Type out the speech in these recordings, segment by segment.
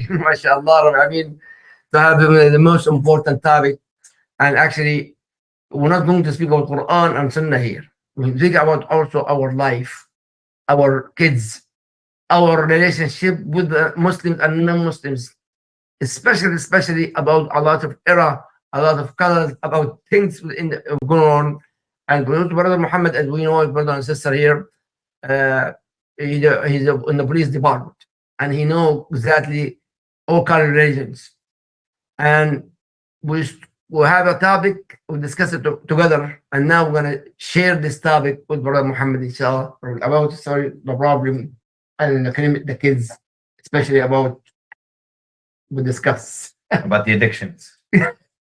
mashallah. I mean, to have the most important topic. And actually, we're not going to speak about Quran and Sunnah here. We speak about also our life, our kids, our relationship with the Muslims and non-Muslims, especially about a lot of era, a lot of colors, about things going on. And brother Muhammad, as we know, brother and sister here, uh, he's in the police department, and he knows exactly all kind of religions. And we we have a topic, we discuss it together, and now we're gonna share this topic with brother Muhammad, inshallah, about the problem and the kids, especially about we discuss. About the addictions.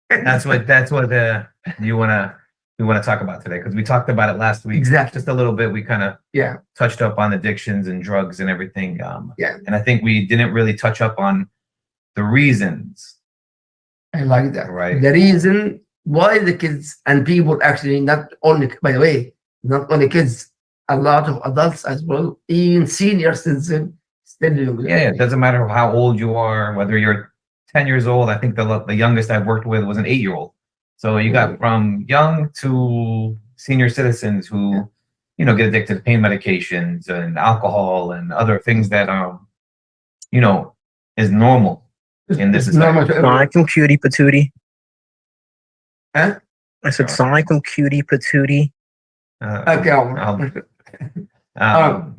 That's what we wanna talk about today, because we talked about it last week. Exactly. Just a little bit. We kind of touched up on addictions and drugs and everything. And I think we didn't really touch up on the reasons. I like that. Right. The reason why the kids and people actually, not only, by the way, not only kids, a lot of adults as well, even senior citizens, still doing it. Yeah, it doesn't matter how old you are, whether you're 10 years old. I think the youngest I've worked with was an 8-year-old. So you got from young to senior citizens who, get addicted to pain medications and alcohol and other things that is normal in this society. Assalamualaikum cutie patootie. Huh? I said assalamualaikum cutie patootie.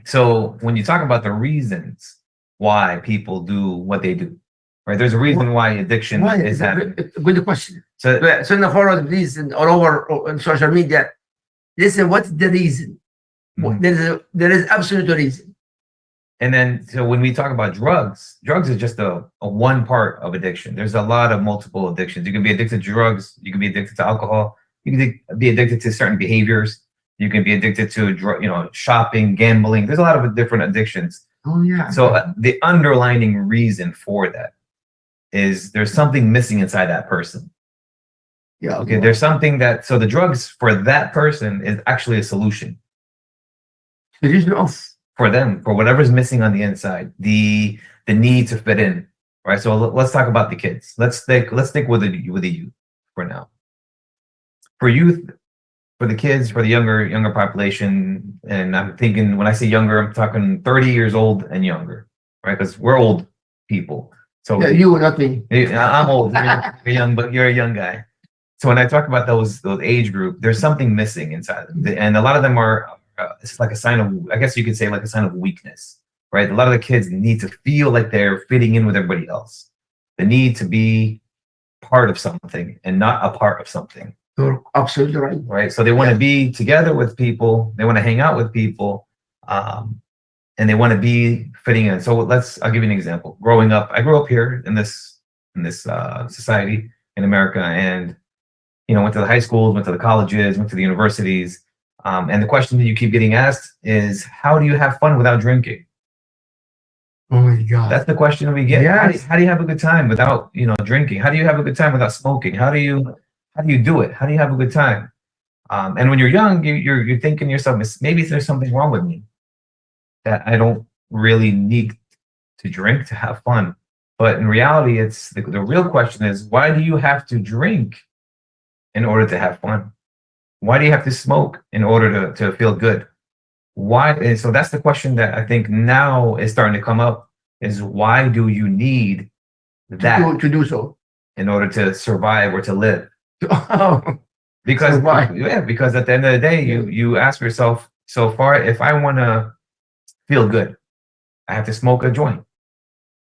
So when you talk about the reasons why people do what they do, right? There's a reason why addiction is happening. Good question. So Sunnahfollowers, please, all over on social media, listen, what's the reason? There is absolute reason. And then, so when we talk about drugs is just a one part of addiction. There's a lot of multiple addictions. You can be addicted to drugs. You can be addicted to alcohol. You can be addicted to certain behaviors. You can be addicted to shopping, gambling. There's a lot of different addictions. Oh yeah. So the underlining reason for that is there's something missing inside that person. Yeah. Okay. There's something so the drugs for that person is actually a solution. For them, for whatever's missing on the inside, the need to fit in, right? So let's talk about the kids. Let's stick with the youth for now. For youth, for the kids, for the younger population, and I'm thinking, when I say younger, I'm talking 30 years old and younger, right? Because we're old people. So yeah, you, not me. I'm old. You're young, but you're a young guy. So when I talk about those age group, there's something missing inside them, and a lot of them are. It's like a sign of, I guess you could say, like a sign of weakness, right? A lot of the kids need to feel like they're fitting in with everybody else. They need to be part of something and not a part of something. You're absolutely right. Right. So they want to be together with people. They want to hang out with people, and they want to be fitting in. So I'll give you an example. Growing up, I grew up here in this society in America, and went to the high schools, went to the colleges, went to the universities. And the question that you keep getting asked is, how do you have fun without drinking? Oh my God. That's the question we get. Yes. How do you have a good time without, drinking? How do you have a good time without smoking? How do you do it? How do you have a good time? And when you're young, you're thinking to yourself, maybe there's something wrong with me, that I don't really need to drink to have fun. But in reality, it's the real question is, why do you have to drink in order to have fun? Why do you have to smoke in order to feel good? Why? And so that's the question that I think now is starting to come up, is why do you need that to do so in order to survive or to live? Because survive. Because at the end of the day, you ask yourself, so far, if I want to feel good, I have to smoke a joint.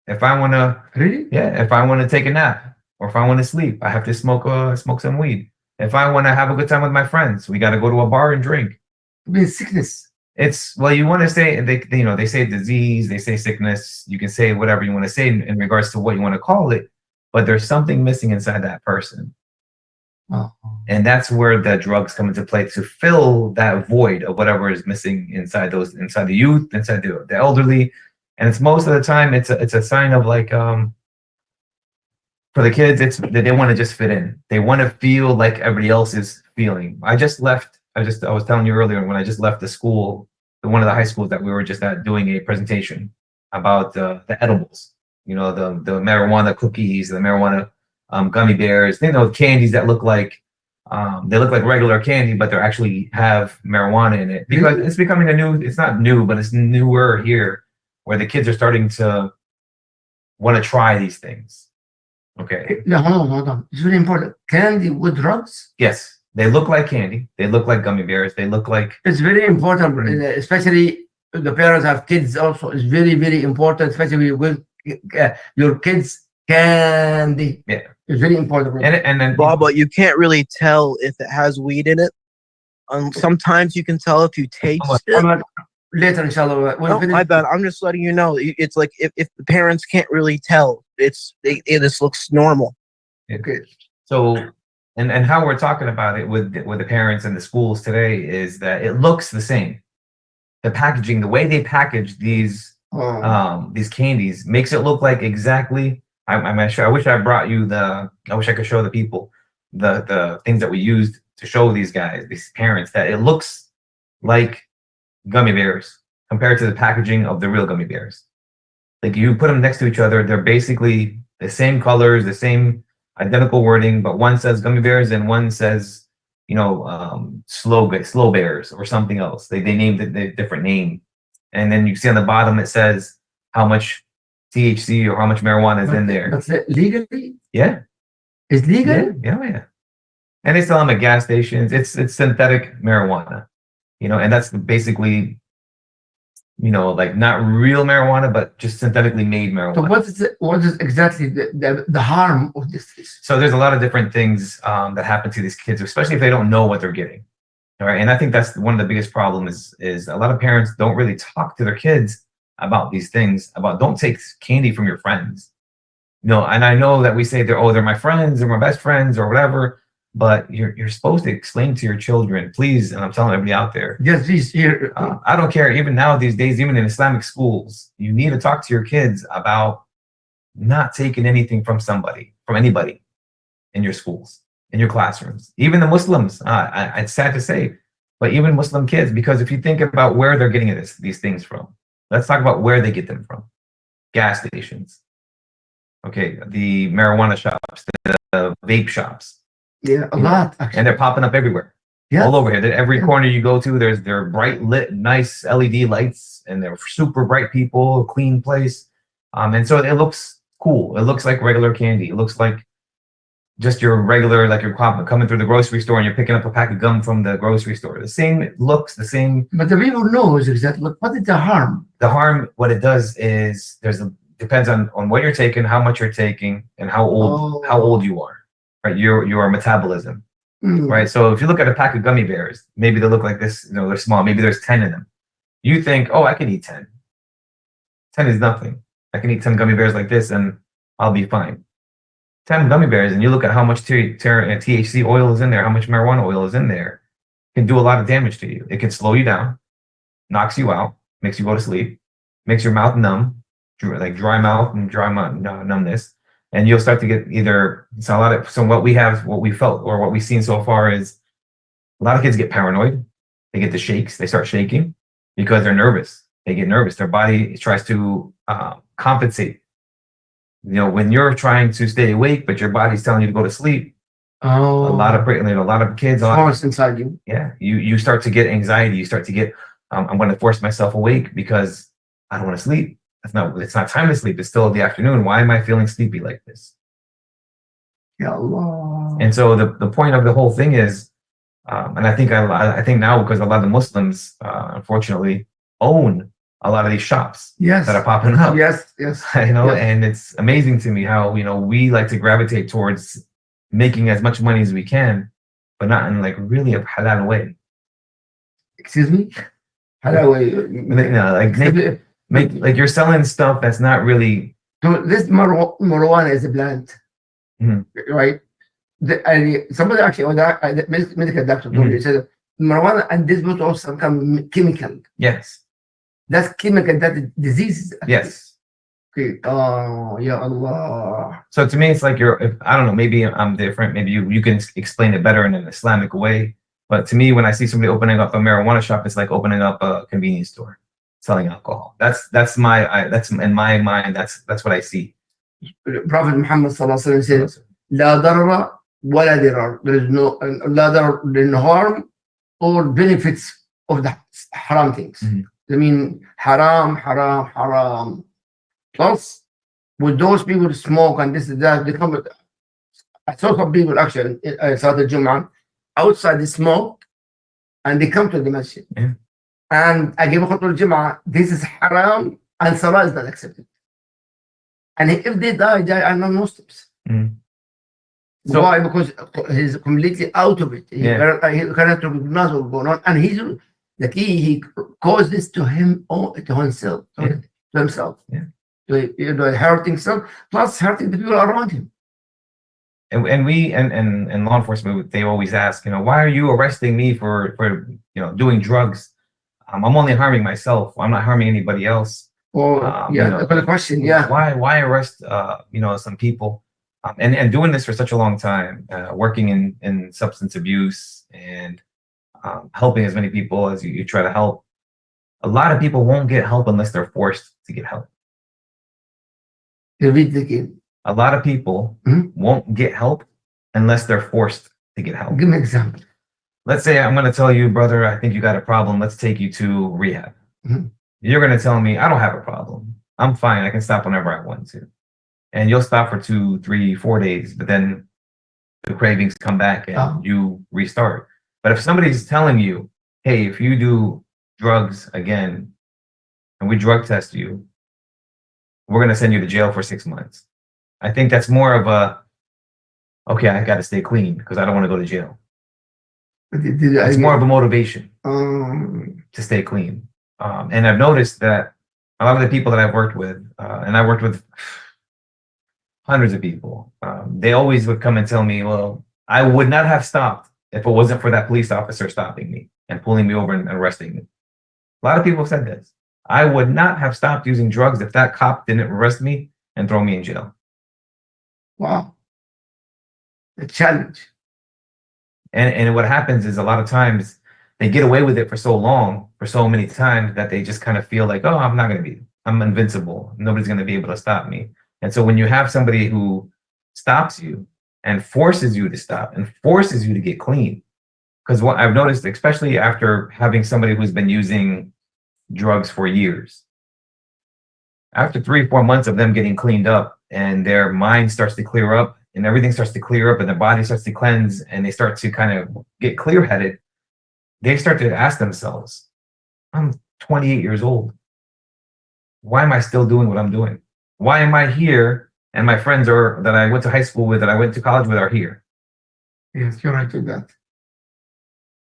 If I want to, if I want to take a nap, or if I want to sleep, I have to smoke some weed. If I want to have a good time with my friends, we got to go to a bar and drink. Sickness. You want to say, they say disease, they say sickness. You can say whatever you want to say in regards to what you want to call it, but there's something missing inside that person. Oh. And that's where the drugs come into play, to fill that void of whatever is missing inside the youth, inside the elderly. And it's most of the time, it's a sign of like, for the kids, it's that they want to just fit in. They want to feel like everybody else is feeling. I was telling you earlier, when I just left the school, one of the high schools that we were just at, doing a presentation about the edibles. you know, the marijuana cookies, the marijuana gummy bears, you know, candies that look like they look like regular candy, but they actually have marijuana in it, because it's becoming it's not new, but it's newer here, where the kids are starting to want to try these things. Okay. Yeah, hold on. It's very important. Candy with drugs? Yes. They look like candy. They look like gummy bears. They look like... It's very important, especially the parents have kids also. It's very, very important, especially with your kids candy. Yeah. It's very important. And then... But you can't really tell if it has weed in it. Sometimes you can tell if you taste it. Later, inshallah. No, my bad. I'm just letting you know. It's like if the parents can't really tell, this looks normal. Okay. So, and how we're talking about it with the parents and the schools today is that it looks the same. The packaging, the way they package these candies makes it look like exactly. I wish I brought you I wish I could show the people the things that we used to show these guys, these parents, that it looks like gummy bears compared to the packaging of the real gummy bears. Like, you put them next to each other, they're basically the same colors, the same identical wording, but one says gummy bears and one says, you know, slow bears or something else. They named it a different name. And then you see on the bottom it says how much THC or how much marijuana is in there. That's it legally? Yeah. It's legal? Yeah. And they sell them at gas stations. It's synthetic marijuana, you know, and that's basically, you know, like not real marijuana, but just synthetically made marijuana. So what is exactly the harm of this? So there's a lot of different things that happen to these kids, especially if they don't know what they're getting. All right. And I think that's one of the biggest problems is a lot of parents don't really talk to their kids about these things, about don't take candy from your friends. You know, and I know that we say they're my friends, they're my best friends or whatever, but you're supposed to explain to your children, please, and I'm telling everybody out there. Yes, please. Here, I don't care. Even now, these days, even in Islamic schools, you need to talk to your kids about not taking anything from anybody in your schools, in your classrooms. Even the Muslims, it's sad to say, but even Muslim kids, because if you think about where they're getting these things from, let's talk about where they get them from. Gas stations. Okay, the marijuana shops, the vape shops. Yeah, a lot, actually. And they're popping up everywhere. Yeah. All over here. Every corner you go to, they're bright lit, nice LED lights, and they're super bright people, clean place. And so it looks cool. It looks like regular candy. It looks like just your regular, like you're coming through the grocery store and you're picking up a pack of gum from the grocery store. The same looks, the same. But the people knows exactly what is the harm. The harm, what it does is depends on what you're taking, how much you're taking, and how old you are. Right, your metabolism, right? So if you look at a pack of gummy bears, maybe they look like this, you know, they're small. Maybe there's 10 in them. You think, oh, I can eat 10. 10 is nothing. I can eat 10 gummy bears like this and I'll be fine. 10 gummy bears, and you look at how much THC oil is in there, how much marijuana oil is in there, can do a lot of damage to you. It can slow you down, knocks you out, makes you go to sleep, makes your mouth numb, like dry mouth and numbness. And you'll start to get so what we felt or what we've seen so far is a lot of kids get paranoid. They get the shakes. They start shaking because they're nervous. They get nervous. Their body tries to compensate. You know, when you're trying to stay awake, but your body's telling you to go to sleep. A lot of kids. Force inside you. Yeah, you start to get anxiety. You start to get, I'm going to force myself awake because I don't want to sleep. It's not time to sleep. It's still the afternoon. Why am I feeling sleepy like this? Ya Allah. And so the point of the whole thing is, and I think now, because a lot of the Muslims, unfortunately, own a lot of these shops that are popping up. Yes. You know, and it's amazing to me how, you know, we like to gravitate towards making as much money as we can, but not in like really a halal way. Excuse me? Halal way. No, like like you're selling stuff that's not really. So this marijuana is a plant, right? Somebody actually, the medical doctor told me, he said marijuana and this was also some kind of chemical. Yes. That's chemical, that diseases. Yes. Okay. Oh, ya Allah. So to me, it's like I don't know, maybe I'm different. Maybe you can explain it better in an Islamic way. But to me, when I see somebody opening up a marijuana shop, it's like opening up a convenience store selling alcohol. That's in my mind. That's what I see. Prophet Muhammad sallallahu alaihi wasallam said, "La darara wala dirar." There is no la darar, no harm or benefits of the haram things. Mhm. I mean, haram, haram, haram. Plus, with those people who smoke and this and that, they come. I saw some people actually Salat al-Jum'ah outside the smoke, and they come to the masjid. Yeah. And I gave a khutbah al-Jum'ah. This is haram, and salah is not accepted. And if they die, they are non-Muslims. Mhm. So, why? Because he's completely out of it. He cannot recognize what's going on, and he's the key. He caused this to himself, to himself. Yeah. To hurting himself, plus hurting the people around him. And we and law enforcement, they always ask, why are you arresting me for doing drugs? I'm only harming myself. I'm not harming anybody else. Or the question, why arrest some people? And doing this for such a long time, working in substance abuse and helping as many people as you try to help. A lot of people won't get help unless they're forced to get help. Repeat again. A lot of people won't get help unless they're forced to get help. Give me an example. Let's say I'm going to tell you, brother, I think you got a problem. Let's take you to rehab. You're going to tell me, I don't have a problem. I'm fine. I can stop whenever I want to. And you'll stop for 2, 3, 4 days, but then the cravings come back and you restart. But if somebody's telling you, hey, if you do drugs again and we drug test you, we're going to send you to jail for 6 months. I think that's more of a, okay, I got to stay clean because I don't want to go to jail. It's more of a motivation to stay clean. And I've noticed that a lot of the people that I've worked with, and I worked with hundreds of people, they always would come and tell me, well, I would not have stopped if it wasn't for that police officer stopping me and pulling me over and arresting me. A lot of people have said this. I would not have stopped using drugs if that cop didn't arrest me and throw me in jail. Wow. A challenge. And what happens is a lot of times they get away with it for so long, for so many times, that they just kind of feel like, oh, I'm invincible. Nobody's going to be able to stop me. And so when you have somebody who stops you and forces you to stop and forces you to get clean, because what I've noticed, especially after having somebody who's been using drugs for years, after 3, 4 months of them getting cleaned up and their mind starts to clear up and everything starts to clear up and their body starts to cleanse and they start to kind of get clear-headed, they start to ask themselves, I'm 28 years old. Why am I still doing what I'm doing? Why am I here and my friends that I went to high school with, that I went to college with, are here? Yes, you're right with that.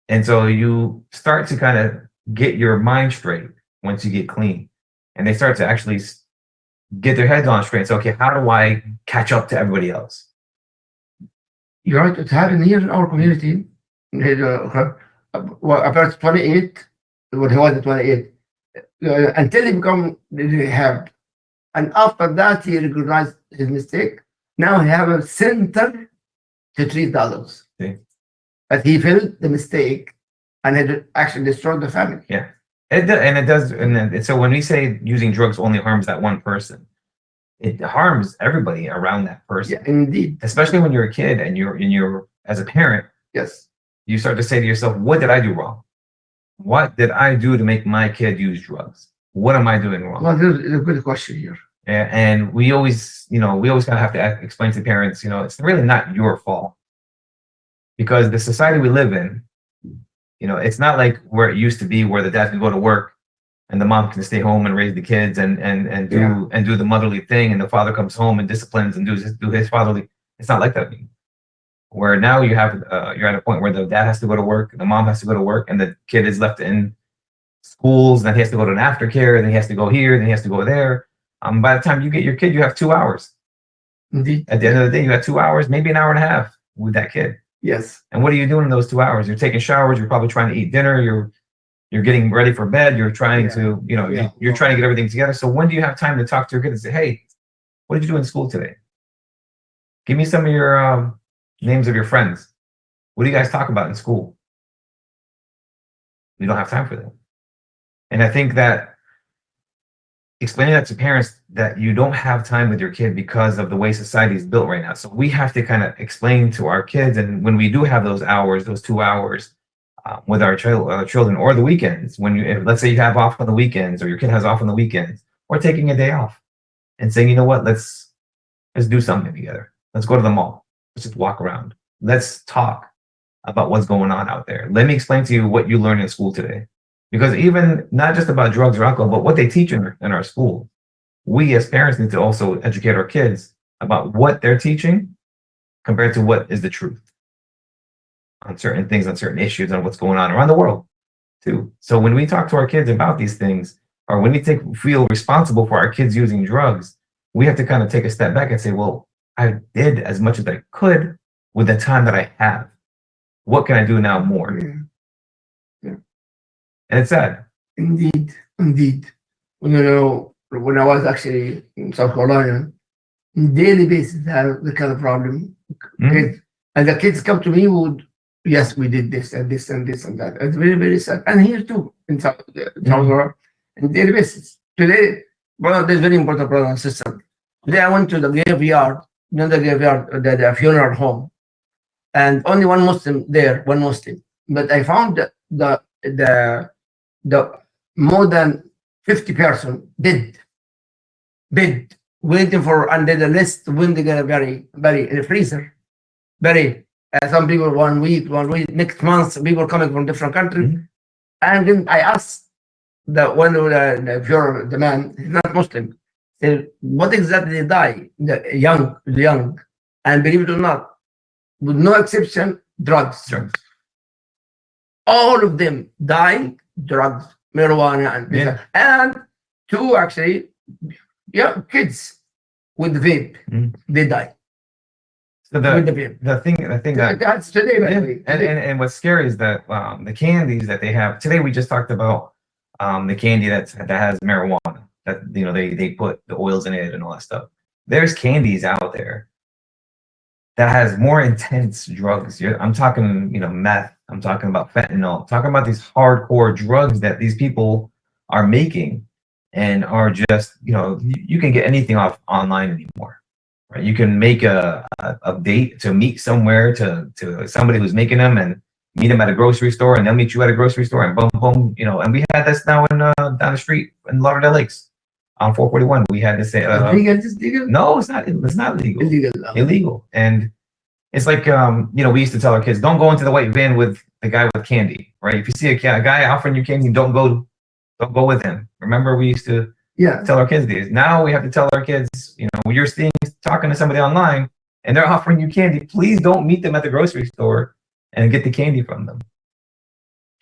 And so you start to kind of get your mind straight once you get clean. And they start to actually get their heads on straight and say, okay, how do I catch up to everybody else? You're right. It happened here in our community. About 28, when he was 28, until he become rehab. And after that, he recognized his mistake. Now he have a center to treat others. Okay. But he felt the mistake and had actually destroyed the family. Yeah. It does. And so when we say using drugs only harms that one person, it harms everybody around that person. Yeah, indeed. Especially when you're a kid and you're as a parent. Yes. You start to say to yourself, what did I do wrong? What did I do to make my kid use drugs? What am I doing wrong? Well, there's a good question here. And we always kind of have to explain to parents, it's really not your fault. Because the society we live in, it's not like where it used to be, where the dad can go to work and the mom can stay home and raise the kids and do the motherly thing, and the father comes home and disciplines and do his fatherly. It's not like that anymore. Where now you're at a point where the dad has to go to work, the mom has to go to work, and the kid is left in schools, and then he has to go to an aftercare, then he has to go here, then he has to go there. By the time you get your kid, you have 2 hours. Indeed. At the end of the day, you have 2 hours, maybe an hour and a half with that kid. Yes. And what are you doing in those 2 hours? You're taking showers. You're probably trying to eat dinner. You're getting ready for bed. You're trying to, you're trying to get everything together. So when do you have time to talk to your kid and say, hey, what did you do in school today? Give me some of your names of your friends. What do you guys talk about in school? We don't have time for that. And I think that explaining that to parents that you don't have time with your kid because of the way society is built right now. So we have to kind of explain to our kids, and when we do have those hours, those 2 hours with our children, or the weekends, when you, let's say you have off on the weekends, or your kid has off on the weekends, or taking a day off, and saying, you know what, let's do something together. Let's go to the mall. Let's just walk around. Let's talk about what's going on out there. Let me explain to you what you learned in school today. Because even not just about drugs or alcohol, but what they teach in our school, we as parents need to also educate our kids about what they're teaching compared to what is the truth on certain things, on certain issues, on what's going on around the world too. So when we talk to our kids about these things, or when we feel responsible for our kids using drugs, we have to kind of take a step back and say, well, I did as much as I could with the time that I have. What can I do now more? Yeah. And it's sad. Indeed. You know, when I was actually in South Carolina, on daily basis, I have the kind of problem. Kids, and the kids come to me with, yes, we did this and this and this and that. It's very, very sad. And here too, in South Carolina, on daily basis. Today, brother, this is very important, brother and sister. Today I went to the graveyard, the funeral home, and only one Muslim there, one Muslim. But I found the more than 50 person dead, waiting for, under the list when they're gonna bury in the freezer. Bury some people 1 week, next month, people coming from different countries. And then I asked the man, he's not Muslim, said, what exactly they die? The young, and believe it or not, with no exception, drugs. All of them dying, drugs, marijuana, and two actually, kids with vape, they die. So with the vape. the thing that That's today, by the way. and what's scary is that the candies that they have today. We just talked about the candy that has marijuana. That they put the oils in it and all that stuff. There's candies out there that has more intense drugs. I'm talking, meth. I'm talking about fentanyl. I'm talking about these hardcore drugs that these people are making, and are just, you can get anything off online anymore, right? You can make a date to meet somewhere to somebody who's making them, and meet them at a grocery store, and they'll meet you at a grocery store, and boom, boom, And we had this now in down the street in Lauderdale Lakes on 441. We had to say, legal? no, it's not. It's not legal. Illegal. And it's like, we used to tell our kids, don't go into the white van with the guy with candy, right? If you see a guy offering you candy, don't go with him. Remember, we used to tell our kids these. Now we have to tell our kids, when you're talking to somebody online and they're offering you candy, please don't meet them at the grocery store and get the candy from them.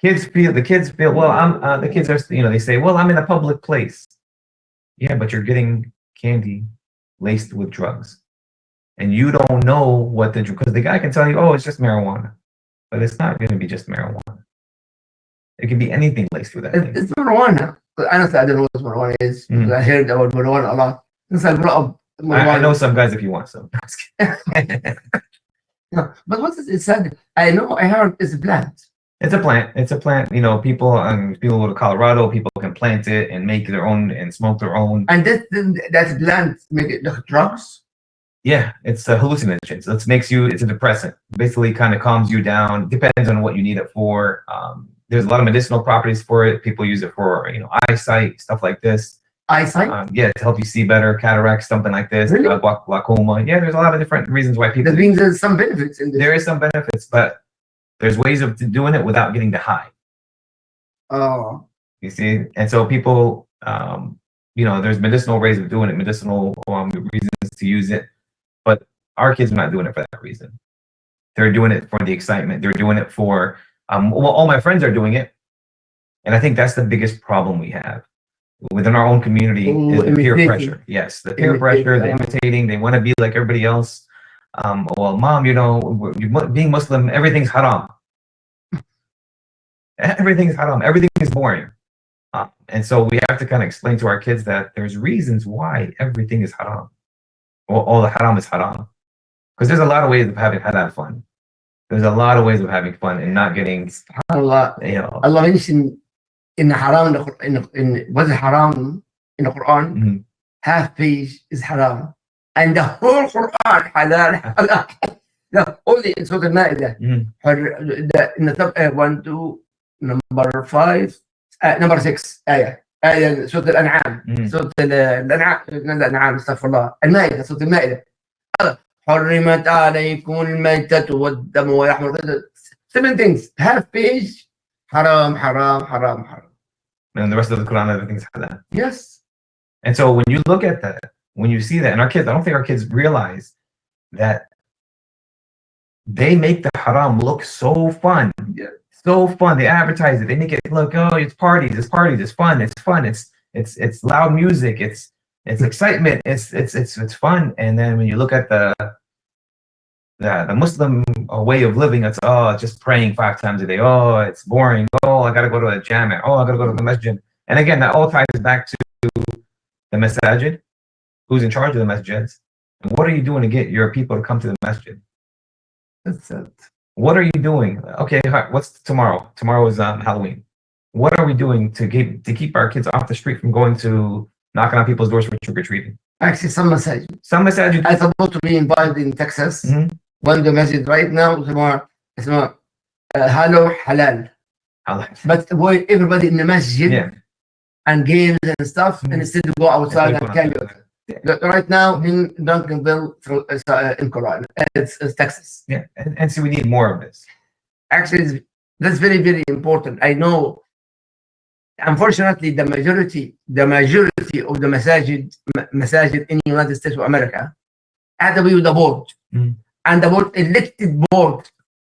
The kids feel, well, the kids are, they say, well, I'm in a public place. Yeah, but you're getting candy laced with drugs. And you don't know because the guy can tell you, oh, it's just marijuana. But it's not going to be just marijuana. It can be anything laced with that thing. It's marijuana. But honestly, I don't know what marijuana is. I heard about marijuana a lot. Since I grew up, I know some guys if you want some. No, but what is it said? I heard it's a plant. It's a plant. People go to Colorado, people can plant it and make their own and smoke their own. And that plant make it like drugs? Yeah, it's a hallucinogen. So it's a depressant. Basically kind of calms you down. Depends on what you need it for. There's a lot of medicinal properties for it. People use it for, eyesight, stuff like this. Eyesight? To help you see better, cataracts, something like this. Really? Glaucoma. Yeah, there's a lot of different reasons why people. That means there's some benefits in this. There is some benefits, but there's ways of doing it without getting the high. Oh. You see? And so people, there's medicinal ways of doing it, medicinal reasons to use it. But our kids are not doing it for that reason. They're doing it for the excitement. They're doing it for, all my friends are doing it. And I think that's the biggest problem we have within our own community is the peer pressure. Yes, the peer pressure, the imitating. They want to be like everybody else. Well, mom, being Muslim, everything's haram. Everything's haram. Everything is boring. And so we have to kind of explain to our kids that there's reasons why everything is haram. All the haram is haram. Because there's a lot of ways of having halal fun. There's a lot of ways of having fun and not getting. Allah mentioned in haram, in what's haram in the Quran, Mhm. half page is haram. And the whole Quran halal. No, only in Surah Al-Ma'idah. Mhm. In the top 1, 2, number 5, number 6 آية سورة الأنعام Mhm. سورة الأنعام استغفر الله المائدة سورة المائدة حرمت عليكم الميتة والدم ولحم الخنزير 7 things half page حرام حرام حرام حرام. And the rest of the Quran, everything's halal. Yes. And so when you look at that, when you see that, and our kids, I don't think our kids realize that they make the haram look so fun. Yeah. So fun. They advertise it. They make it look, oh, it's parties, it's fun, it's loud music, it's excitement, it's fun. And then when you look at the Muslim way of living, it's just praying 5 times a day. Oh, it's boring. Oh, I gotta go to a jama. Oh, I gotta go to the masjid. And again, that all ties back to the masajid. Who's in charge of the masjids? And what are you doing to get your people to come to the masjid? That's it. What are you doing? Okay, what's tomorrow? Tomorrow is Halloween. What are we doing to keep our kids off the street from going to knocking on people's doors for trick or treating? Actually, some masajid. Some masajid. I'm supposed to be invited in Texas. Mhm. One of the masjid right now اسمه Halo Halal. But boy, everybody in the masjid Yeah. and games and stuff, Mhm. and instead to go outside and carry it. Yeah. Right now in Duncanville, in Quran, it's Texas. Yeah, and so we need more of this. Actually, that's very, very important. I know, unfortunately, the majority of the masajid in the United States of America had to be with the board. Mm. And the board, elected board,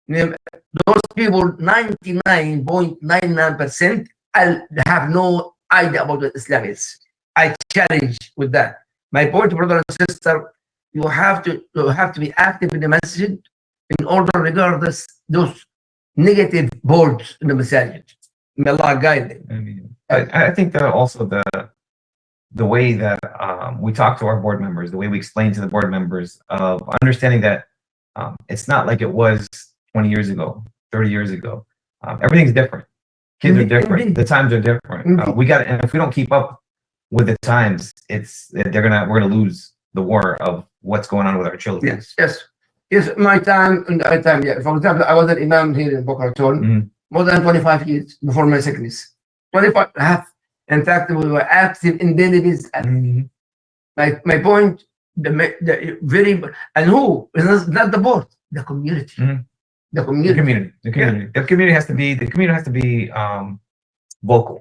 those people, 99.99% have no idea about what Islam is. I challenge with that. My point, brother and sister, you have to be active in the masjid in order regardless those negative boards in the masjid. May Allah guide them. I mean, I think that also the way that we talk to our board members, the way we explain to the board members of understanding that it's not like it was 20 years ago, 30 years ago. Everything's different. Kids are different. Indeed. The times are different. And if we don't keep up with the times, we're gonna lose the war of what's going on with our children. Yes. My time, yeah. For example, I was an imam here in Boca Raton Mhm. more than 25 years before my sickness. 25 half. In fact, we were active in daily business. Mhm. My point, the very, and who is not the board, the community. Mhm. The The community. community. The community has to be vocal.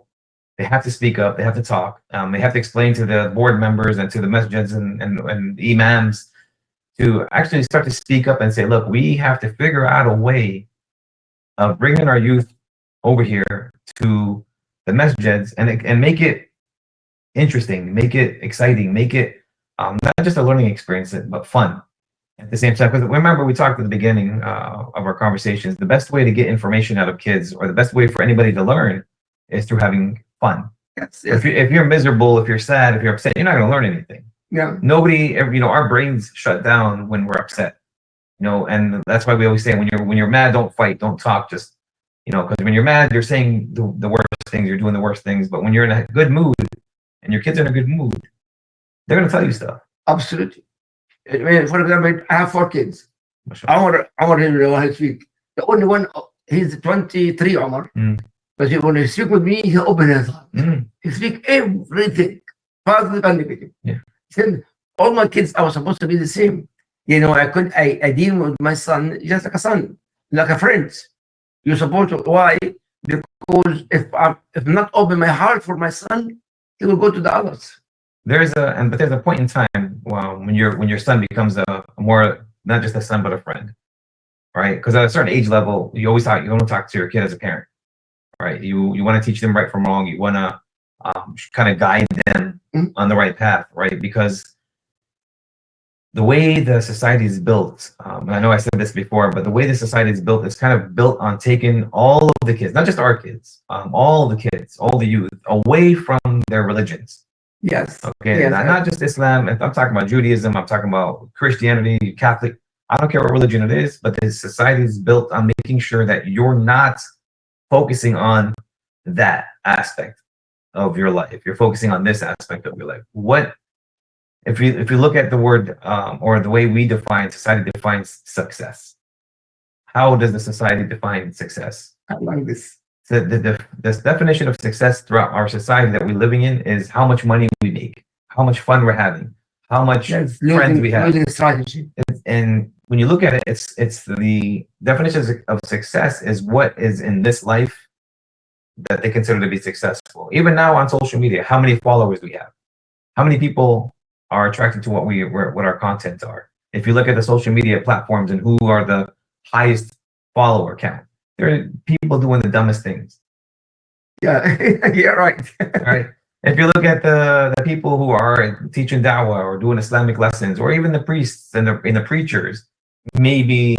They have to speak up. They have to talk. They have to explain to the board members and to the masjids and imams to actually start to speak up and say, look, we have to figure out a way of bringing our youth over here to the masjids and make it interesting, make it exciting, make it not just a learning experience, but fun at the same time. Because remember, we talked at the beginning of our conversations, the best way to get information out of kids, or the best way for anybody to learn, is through having fun. Yes. If you're miserable, if you're sad, if you're upset, you're not going to learn anything. Yeah. Nobody, our brains shut down when we're upset. And that's why we always say when you're mad, don't fight, don't talk, just because when you're mad, you're saying the worst things, you're doing the worst things. But when you're in a good mood and your kids are in a good mood, they're going to tell you stuff. Absolutely. I mean, for example, I have 4 kids. Omar will speak. The only one, he's 23, Omar. Mm. But when he speak with me, he open his heart. Mm. He speak everything, positive and negative. Yeah. Then all my kids are supposed to be the same. I deal with my son just like a son, like a friend. You're supposed to. Why? Because if I'm not open my heart for my son, he will go to the others. There's a point in time when your son becomes a more, not just a son but a friend, right? Because at a certain age level, you want to talk to your kid as a parent, right? You want to teach them right from wrong. You want to kind of guide them on the right path, right? Because the way the society is built, and I know I said this before, but the way the society is built is kind of built on taking all of the kids, not just our kids, all the kids, all the youth, away from their religions. Yes. Okay. Yes. Not just Islam. I'm talking about Judaism. I'm talking about Christianity, Catholic. I don't care what religion it is, but the society is built on making sure that you're not focusing on that aspect. of your life, you're focusing on this aspect of your life. What if you look at the word or the way we define society defines success? How does the society define success? I like this. The definition of success throughout our society that we're living in is how much money we make, how much fun we're having, how much That's friends we have. losing strategy. And when you look at it, it's the definitions of success is what is in this life that they consider to be successful. Even now on social media, how many followers we have, how many people are attracted to what our content are. If you look at the social media platforms and who are the highest follower count, there are people doing the dumbest things. Yeah, yeah, right. Right. If you look at the people who are teaching da'wah or doing Islamic lessons, or even the priests and the preachers, maybe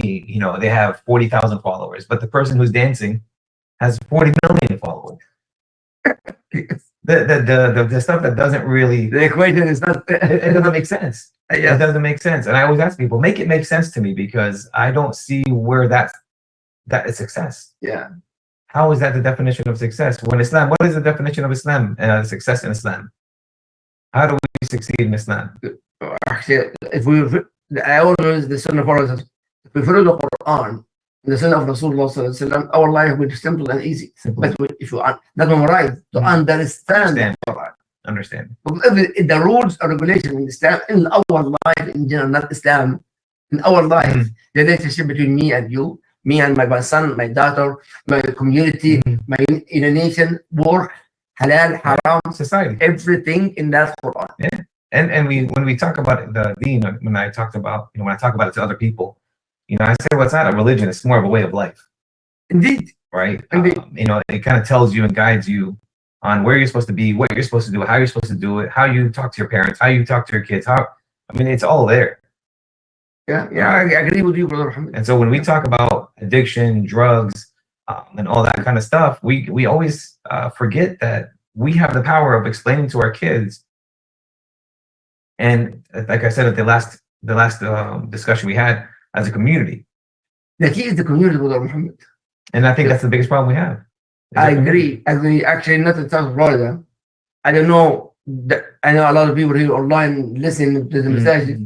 they have 40,000 followers, but the person who's dancing has 40 million followers. The stuff that doesn't really, The equation is not. it doesn't make sense. Yeah. It doesn't make sense. And I always ask people, make it make sense to me, because I don't see where that is success. Yeah. How is that the definition of success? When Islam, what is the definition of Islam and success in Islam? How do we succeed in Islam? Actually, I always the Sunnahfollowers, if we follow the Quran, the Sunnah of Rasulullah, our life will be simple and easy. Simple. But if you not memorize, to understand the Quran. Understand. The rules or regulations in Islam, in our life in general, not Islam, in our life, the relationship between me and you, me and my son, my daughter, my community, my nation, work, halal, haram, Society. everything in that Quran. Yeah. And when we talk about the deen, when I talk about it to other people, I say, well, it's not a religion, it's more of a way of life. Indeed. Right? Indeed. It kind of tells you and guides you on where you're supposed to be, what you're supposed to do, how you're supposed to do it, how you talk to your parents, how you talk to your kids, it's all there. Yeah, I agree with you, Brother Muhammad. And so when we talk about addiction, drugs, and all that kind of stuff, we always forget that we have the power of explaining to our kids. And like I said at the last discussion we had, as a community. The key is the community, Brother Muhammad. And I think that's the biggest problem we have. I agree. Actually, not in South Florida. I don't know. I know a lot of people here online listening to the message.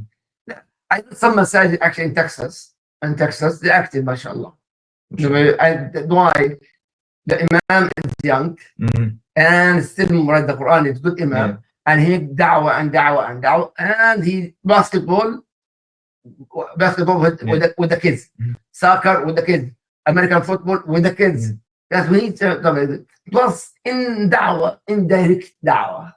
I know some massages actually in Texas. In Texas, they're active, mashallah. Why? The Imam is young and still write the Quran. It's good Imam. And he da'wah and he basketball with the kids, soccer with the kids, American football with the kids. That's we need to plus in da'wah, indirect da'wah.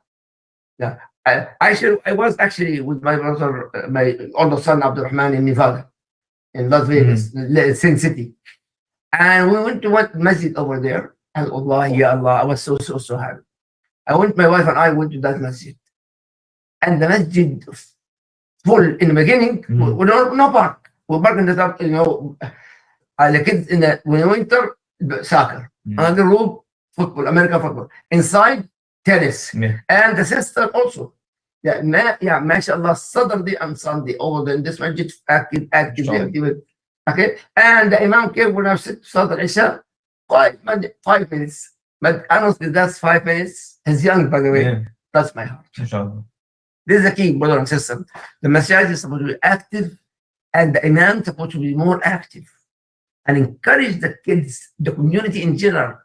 Yeah, I was actually with my brother, my older son Abdurrahman in Nevada, in Las Vegas, Sin City, and we went to one masjid over there. And Allah, ya Allah, I was so happy. My wife and I went to that masjid, and the masjid full in the beginning. No park. We park in the top. The kids in the winter soccer. Another room football, American football. Inside tennis, and the sister also. Yeah, mashallah, Saturday and Sunday over there in this masjid active. Okay, and the Imam came when I sit Salat Isha, 5 minutes. But honestly, that's 5 minutes. He's young, by the way. That's my heart. This is the key, brother and sister. The masjid is supposed to be active, and the Imam is supposed to be more active and encourage the kids, the community in general.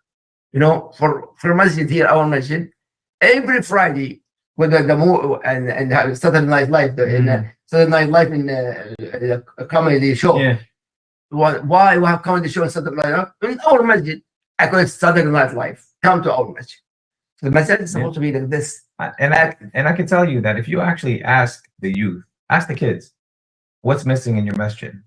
For masjid here, our masjid, every Friday, with and Saturday Night Live, Saturday Night Live in the comedy show. Yeah. Why we have comedy show in Saturday Night Live? In our masjid, I call it Saturday Night Live. Come to our masjid. The masjid is supposed to be like this. And I can tell you that if you actually ask the youth, ask the kids, what's missing in your masjid?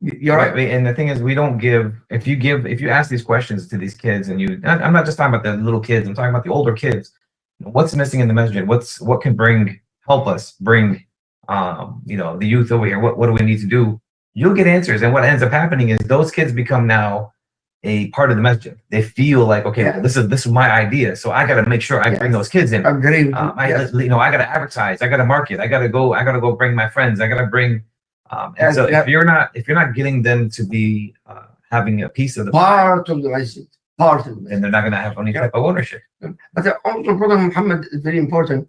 You're right. And the thing is, we don't give. If you ask these questions to these kids, and I'm not just talking about the little kids. I'm talking about the older kids. What's missing in the masjid? What can help us bring the youth over here? What do we need to do? You'll get answers, and what ends up happening is those kids become now a part of the masjid. They feel like, okay, this is my idea, so I got to make sure I bring those kids in. I agree. I got to advertise. I got to market. I got to go bring my friends. I got to bring. And so if you're not getting them to be having a piece of the part of the masjid, part of it. and they're not going to have any type of ownership. But also, Brother Muhammad is very important.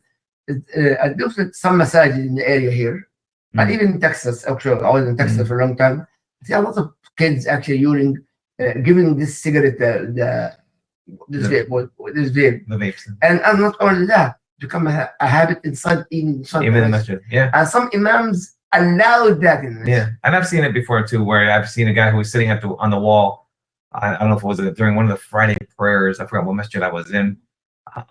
I visited some masajid in the area here, and even in Texas. Actually, I was in Texas for a long time. I see a lot of kids actually using, giving this cigarette, this vape, The vapes, and not only that, become a habit inside even even in the masjid. Yeah. And some imams allowed that in the Yeah, and I've seen it before too, where I've seen a guy who was sitting on the wall. I don't know if it was during one of the Friday prayers. I forgot what masjid I was in,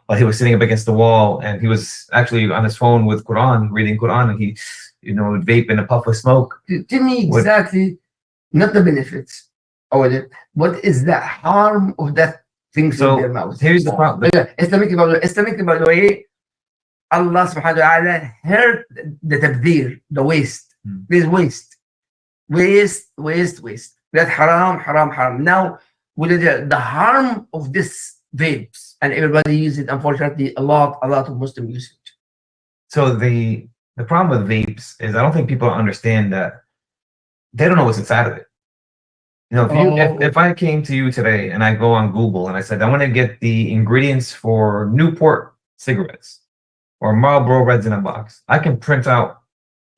but he was sitting up against the wall, and he was actually on his phone with Quran, reading Quran, and he, would vape in a puff of smoke. To me, exactly, not the benefits of it. What is the harm of that thing in their mouth? Here's the problem. Islamically, by the way, Allah subhanahu wa ta'ala heard the tabdir, the waste. There's waste. That haram. Now, with the harm of this vapes, and everybody uses it, unfortunately, a lot of Muslims use it. So the problem with vapes is I don't think people understand that they don't know what's inside of it. If I came to you today and I go on Google and I said, I want to get the ingredients for Newport cigarettes or Marlboro Reds in a box, I can print out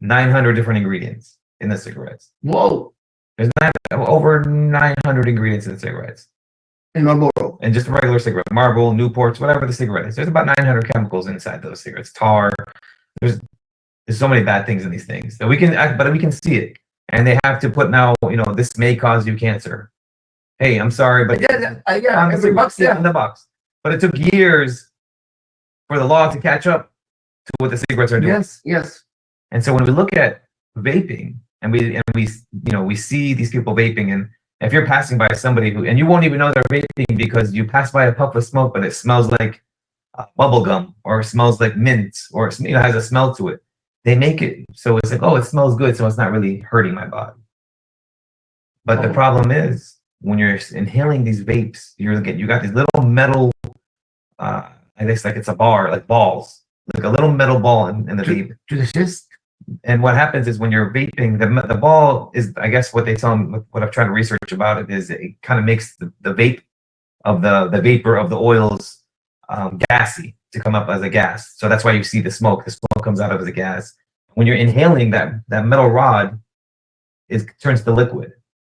900 different ingredients in the cigarettes. Whoa. There's over 900 ingredients in cigarettes. In Marlboro. And just a regular cigarette, Marlboro, Newports, whatever the cigarette is. There's about 900 chemicals inside those cigarettes. Tar. There's so many bad things in these things that we can see it. And they have to put now, this may cause you cancer. Hey, I'm sorry, but on the box. But it took years for the law to catch up to what the cigarettes are doing. Yes. And so when we look at vaping and we see these people vaping, and if you're passing by somebody and you won't even know they're vaping because you pass by a puff of smoke, but it smells like bubble gum or smells like mint or has a smell to it. They make it so it's like, oh, it smells good, so it's not really hurting my body. But the problem is when you're inhaling these vapes, you got these little metal, I guess like it's a bar, like balls, like a little metal ball in the vape. To the chest. And what happens is when you're vaping, the ball is, I guess what they tell them, what I've tried to research about it is it kind of makes the vape of the vapor of the oils gassy to come up as a gas. So that's why you see the smoke. The smoke comes out as a gas. When you're inhaling that metal rod, it turns to liquid,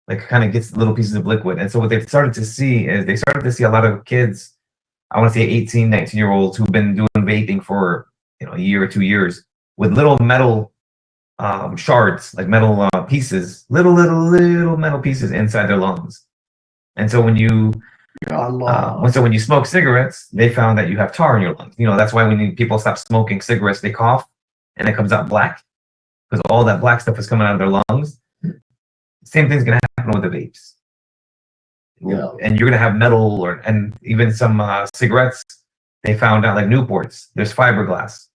like kind of gets little pieces of liquid. And so what they've started to see is a lot of kids, I want to say 18, 19-year-olds who've been doing vaping for a year or 2 years with little metal shards, like metal pieces, little metal pieces inside their lungs. And so when you smoke cigarettes, they found that you have tar in your lungs. That's why when people stop smoking cigarettes, they cough and it comes out black because all that black stuff is coming out of their lungs. Same thing's gonna happen with the vapes. Yeah. And you're gonna have metal and even some cigarettes. They found out like Newports, there's fiberglass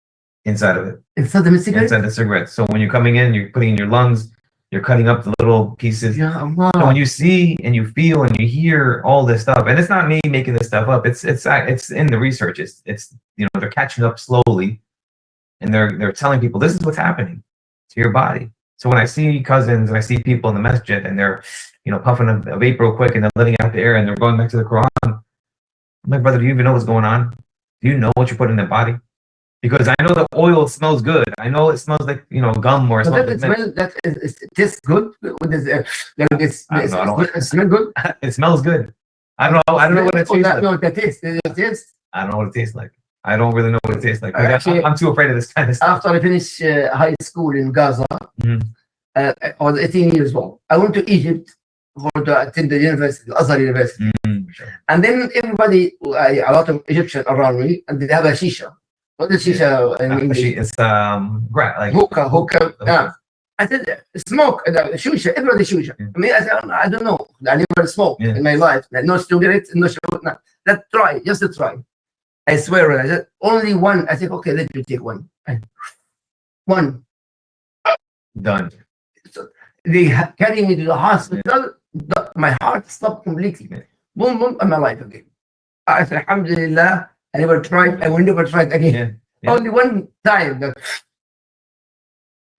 inside of it. Inside the cigarette? Inside the cigarette. So when you're coming in, you're putting in your lungs, you're cutting up the little pieces. Yeah. So when you see and you feel and you hear all this stuff, and it's not me making this stuff up. It's in the research. It's they're catching up slowly, and they're telling people this is what's happening to your body. So when I see cousins and I see people in the masjid and they're puffing a vape real quick and they're letting out the air and they're going back to the Quran, I'm like, brother, do you even know what's going on? Do you know what you put in their body? Because I know the oil smells good. I know it smells like gum or something. It tastes good. It smells good. It smells good. I don't know what it tastes like. No, that taste. I don't know what it tastes like. I don't really know what it tastes like. Actually, I'm too afraid of this kind of stuff. After I finished high school in Gaza, I was 18 years old. I went to Egypt to attend the university, the Azhar University. And then everybody, a lot of Egyptians around me, and they have a shisha. What is shisha in English? It's like hookah. Yeah. I said, smoke, shisha, everybody shisha. I mean, I said, I don't know. I never smoked in my life. No cigarettes, no shisha. Let's try, just to try. I swear, I said, only one. I said, okay, let me take one. One. Done. So they carry me to the hospital. My heart stopped completely. Boom, boom, and my life again. I said, alhamdulillah, I never tried. I will never try it again. Yeah. Only one time.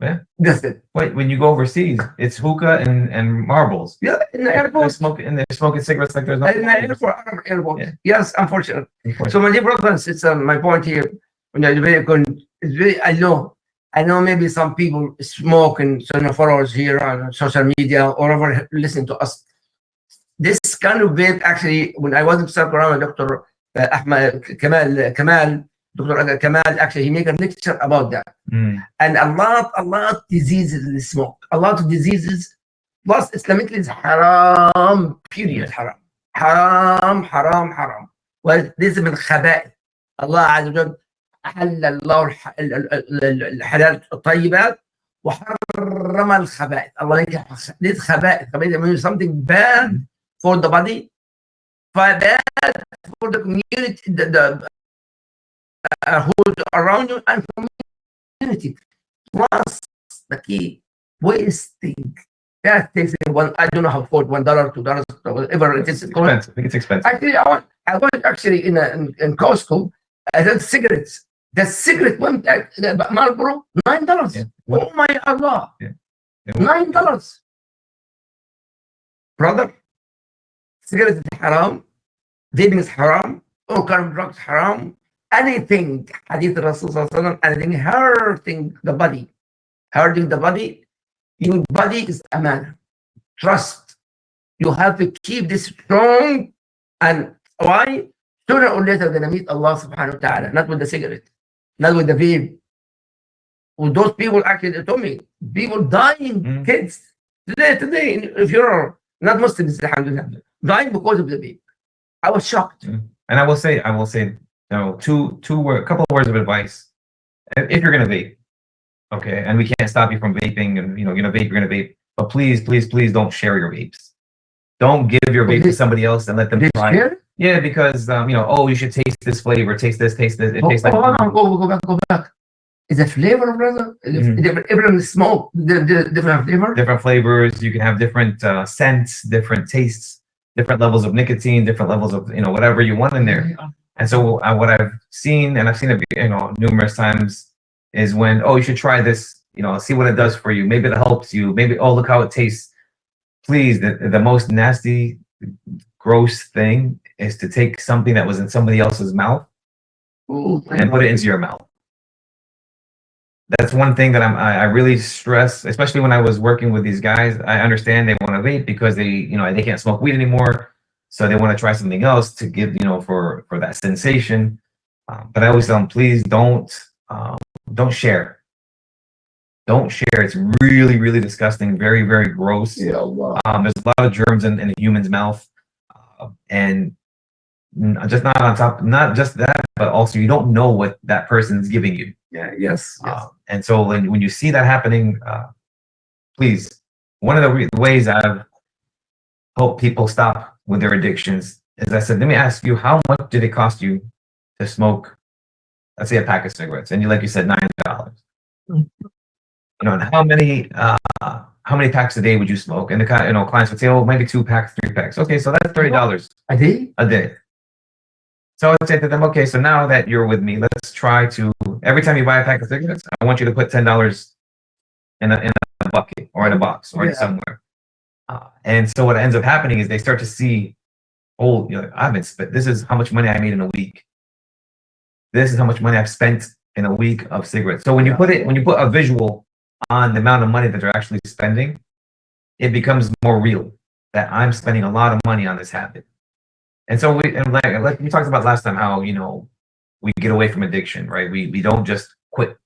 Yeah. That's it. Wait, when you go overseas, it's hookah and marbles. Yeah, in the They're airport. smoking and they're smoking cigarettes like there's no In the airport, Arab airport. Yeah. Yes, unfortunately. So my dear brothers and sisters, my point here, when I it's very, I know maybe some people smoke and Sunnahfollowers here on social media or ever listen to us. This kind of vape actually, when I was in South Carolina, Dr. Ahmed Kamal, Dr. Kamal, actually, he made a lecture about that. And a lot diseases in the smoke. A lot of diseases, plus Islamically is haram, period, haram. حرام. وليس من الخبائث. الله عز وجل أحل الله الحلال الطيبات وحرم الخبائث. الله ينكح ليس خبائث means something bad for the body, bad for the community, the who's around you and community. Plus the key, wasting. That takes one. I don't know how for $1, $2, whatever it is. Expensive. I think it's expensive. Actually, I went actually in Costco. I had cigarettes. The cigarette went at Marlboro $9. Yeah. Oh my Allah! Yeah. $9, brother. Cigarettes is haram. Vaping is haram. All kind of drugs haram. Anything, Hadith Rasul Sallallahu Alaihi Wasallam, anything hurting the body. Your body is amana. Trust. You have to keep this strong. And why? Sooner or later, they're going to meet Allah subhanahu wa ta'ala. Not with the cigarette. Not with the vape. With those people, actually, they told me, people dying, kids. Today, if you're not Muslims, alhamdulillah, dying because of the vape. I was shocked. And I will say, a couple of words of advice. If you're going to vape, okay, and we can't stop you from vaping, and you're gonna vape, but please don't share your vapes. Don't give your vape to somebody else and let them try. Share? Yeah, because you should taste this flavor, taste this. It tastes like. Go back. Is it flavor, brother? Different smoke, different flavor. Different flavors. You can have different scents, different tastes, different levels of nicotine, different levels of whatever you want in there. And so what I've seen, and I've seen it numerous times, is when, you should try this, see what it does for you. Maybe it helps you. Maybe, look how it tastes. Please, the most nasty, gross thing is to take something that was in somebody else's mouth and put it into your mouth. That's one thing that I really stress, especially when I was working with these guys. I understand they want to vape because they can't smoke weed anymore. So they want to try something else to give, for that sensation. But I always tell them, please don't share. Don't share. It's really, really disgusting. Very, very gross. Yeah, wow. There's a lot of germs in a human's mouth, and just not just that, but also you don't know what that person's giving you. Yeah. Yes. And so when you see that happening, please. One of the ways I've helped people stop with their addictions is I said, let me ask you, how much did it cost you to smoke, let's say, a pack of cigarettes? And like you said, $9. And how many packs a day would you smoke? And the clients would say, maybe 2 packs, 3 packs. Okay, so that's $30 a day. A day. So I would say to them, okay, so now that you're with me, let's try to, every time you buy a pack of cigarettes, I want you to put $10 in a bucket or in a box or somewhere. And so what ends up happening is they start to see, I've been spent. This is how much money I made in a week. This is how much money I've spent in a week of cigarettes. So when you put a visual on the amount of money that they're actually spending, it becomes more real that I'm spending a lot of money on this habit. And so like we talked about last time, how we get away from addiction, right? We don't just quit,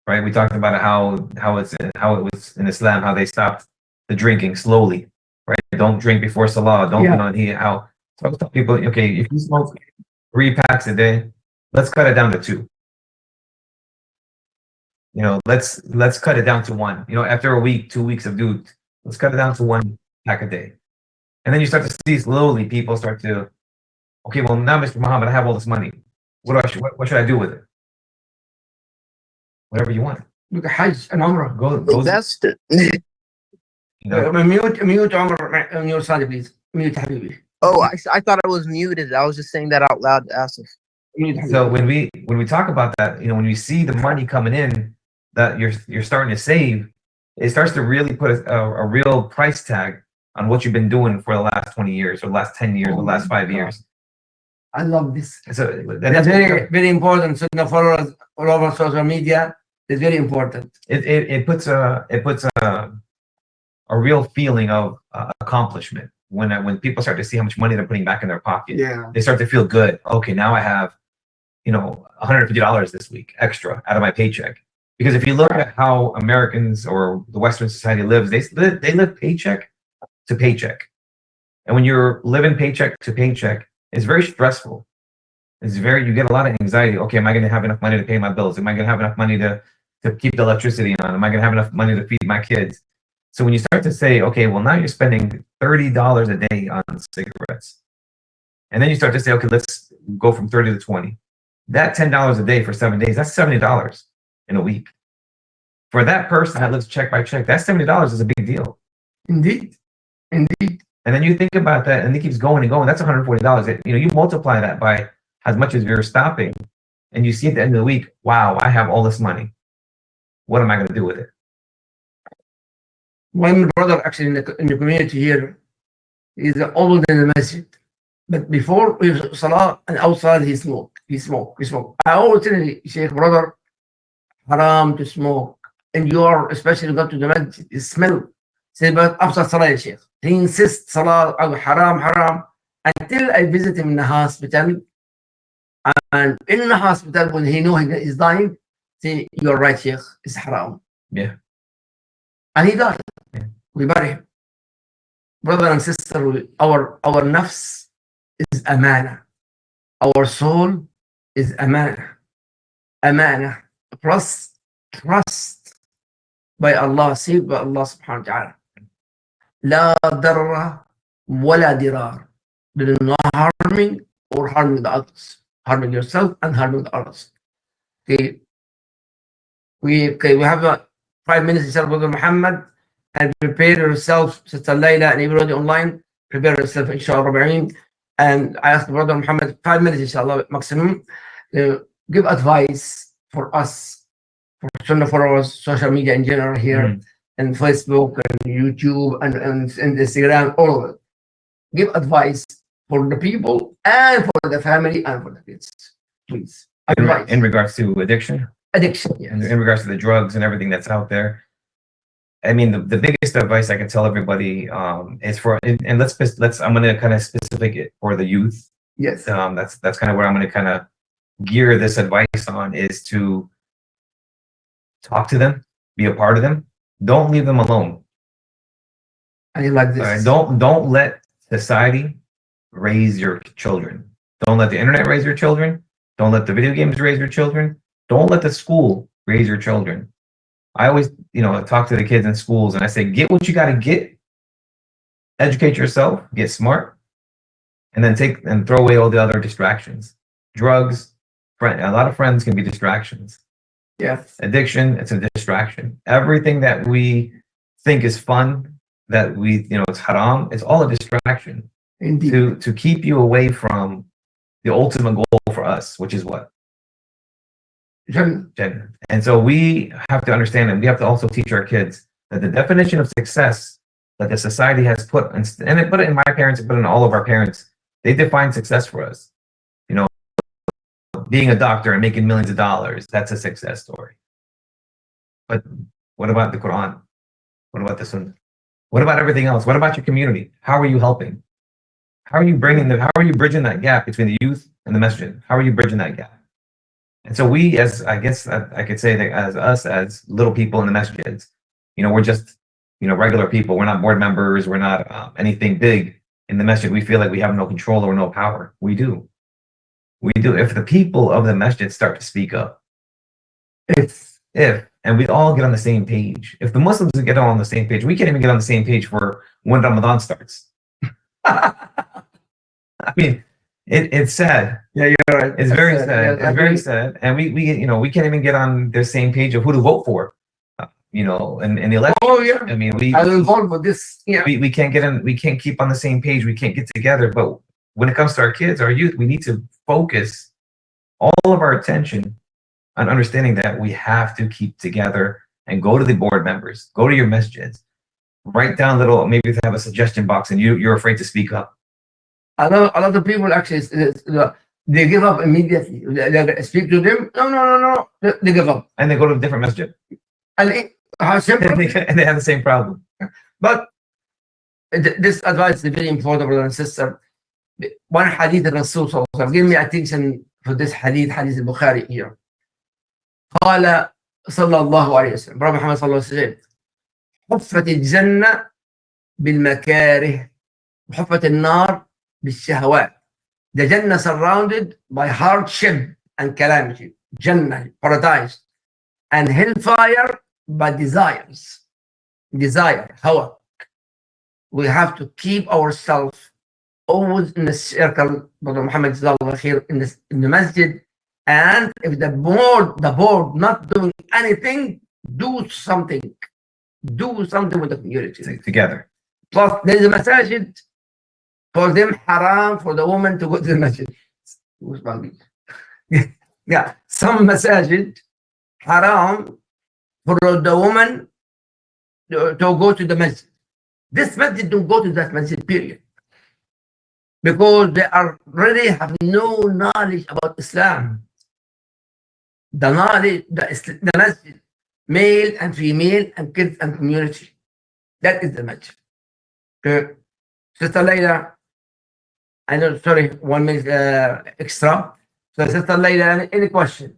right? We talked about how it was in Islam, how they stopped the drinking slowly, right? Don't drink before Salah. Don't how. So I tell people, okay, if you smoke 3 packs a day, let's cut it down to 2. Let's cut it down to 1. After a week, 2 weeks of let's cut it down to 1 pack a day. And then you start to see slowly people start to, okay, well now, Mr. Muhammad, I have all this money. What should I do with it? Whatever you want. Look at Hajj and Umrah. Go. That's the. Mute Umrah, mute Sadi, please. Mute Habibi. Oh, I thought I was muted. I was just saying that out loud to Asif. So when we talk about that, when we see the money coming in, that you're starting to save, it starts to really put a real price tag on what you've been doing for the last 20 years or the last 10 years or the last 5 years. I love this. So That's very, very important. Sunnah followers all over social media. It's very important. It puts a real feeling of accomplishment when people start to see how much money they're putting back in their pocket. Yeah. They start to feel good. Okay, now I have, $150 this week extra out of my paycheck. Because if you look at how Americans or the Western society lives, they live paycheck to paycheck. And when you're living paycheck to paycheck, it's very stressful. You get a lot of anxiety. Okay, am I going to have enough money to pay my bills? Am I going to have enough money to keep the electricity on? Am I going to have enough money to feed my kids? So when you start to say, okay, well, now you're spending $30 a day on cigarettes. And then you start to say, okay, let's go from 30 to 20. That $10 a day for 7 days, that's $70 in a week. For that person that lives check by check, that $70 is a big deal. Indeed. Indeed. And then you think about that, and it keeps going and going. That's $140. You multiply that by as much as you're stopping, and you see at the end of the week, wow, I have all this money. What am I going to do with it? My brother actually in the community here is always in the masjid. But before salah and outside he smoke. I always tell you, Sheikh brother, haram to smoke. And you are especially go to the masjid, it smell. Say, but after salah, Sheikh. He insists salah haram until I visit him in the hospital. And in the hospital, when he know he is dying, say, you're right, Sheikh, it's haram. Yeah. And he died. Yeah. We bury him. Brother and sister, our nafs is amana. Our soul is amana. Amana. Trust by Allah, saved by Allah subhanahu wa ta'ala. La darra wala dirar. There is no harming or harming the others. Harming yourself and harming the others. Okay. We have 5 minutes, inshallah, Brother Muhammad, and prepare yourself, Sister Layla, and everybody online. Prepare yourself, inshallah. And I ask Brother Muhammad 5 minutes, inshallah, maximum. Give advice for us, for Sunnah followers, social media in general here, and Facebook and YouTube and Instagram, all of it. Give advice for the people and for the family and for the kids, please. Advice. In regards to addiction? Addiction, yes. In regards to the drugs and everything that's out there. I mean, the biggest advice I can tell everybody is for, and let's I'm going to kind of specific it for the youth. Yes. That's kind of where I'm going to kind of gear this advice on, is to talk to them, be a part of them. Don't leave them alone. I like this. Don't let society raise your children. Don't let the internet raise your children. Don't let the video games raise your children. Don't let the school raise your children. I always, talk to the kids in schools and I say, get what you got to get, educate yourself, get smart, and then take and throw away all the other distractions. Drugs, a lot of friends can be distractions. Yes. Addiction, it's a distraction. Everything that we think is fun, that it's haram, it's all a distraction. Indeed. To keep you away from the ultimate goal for us, which is what? Jannah. And so we have to understand, and we have to also teach our kids that the definition of success that the society has put, and they put it in my parents, and put it in all of our parents, they define success for us. Being a doctor and making millions of dollars, that's a success story. But what about the Quran? What about the Sunnah? What about everything else? What about your community? How are you helping? How are you bringing how are you bridging that gap between the youth and the masjid? How are you bridging that gap? And so we, as I guess I could say that as us, as little people in the masjids, we're just, regular people. We're not board members. We're not anything big in the masjid. We feel like we have no control or no power. We do. We do. If the people of the masjid start to speak up, and we all get on the same page. If the Muslims get on the same page, we can't even get on the same page for when Ramadan starts. I mean, it's sad. Yeah, you're right. It's very sad. It's very sad. And we can't even get on the same page of who to vote for. In the election. Oh yeah. I mean, I'm involved with this. Yeah. We can't get in. We can't keep on the same page. We can't get together. But when it comes to our kids, our youth, we need to focus all of our attention and understanding that we have to keep together and go to the board members, go to your masjids, write down little, maybe if they have a suggestion box and you're afraid to speak up. A lot of people actually, they give up immediately. They speak to them. No. They give up. And they go to a different masjid. And how simple. And they have the same problem. But this advice is very important, brother and sister. One hadith of Rasul sallallahu alaihi wasallam. Give me attention for this hadith al-Bukhari here. قال صلى الله عليه وسلم. Prophet Muhammad صلى الله عليه وسلم. حفت الجنة بالمكاره وحفت النار بالشهوات. The Jannah surrounded by hardship and calamity. Jannah, paradise. And hellfire by desires. Desire, hawa. We have to keep ourselves always in the circle, Brother Muhammad Ziedeh here in the masjid. And if the board not doing anything, do something. Do something with the community. Together. Plus, there is a masajid. For them, haram for the woman to go to the masjid. Yeah, some masajid, haram for the woman to go to the masjid. This masjid don't go to that masjid, period. Because they already have no knowledge about Islam. The knowledge, the masjid, male and female and kids and community. That is the masjid. Okay. Sister Layla, I know, sorry, 1 minute extra. So Sister Layla, any question?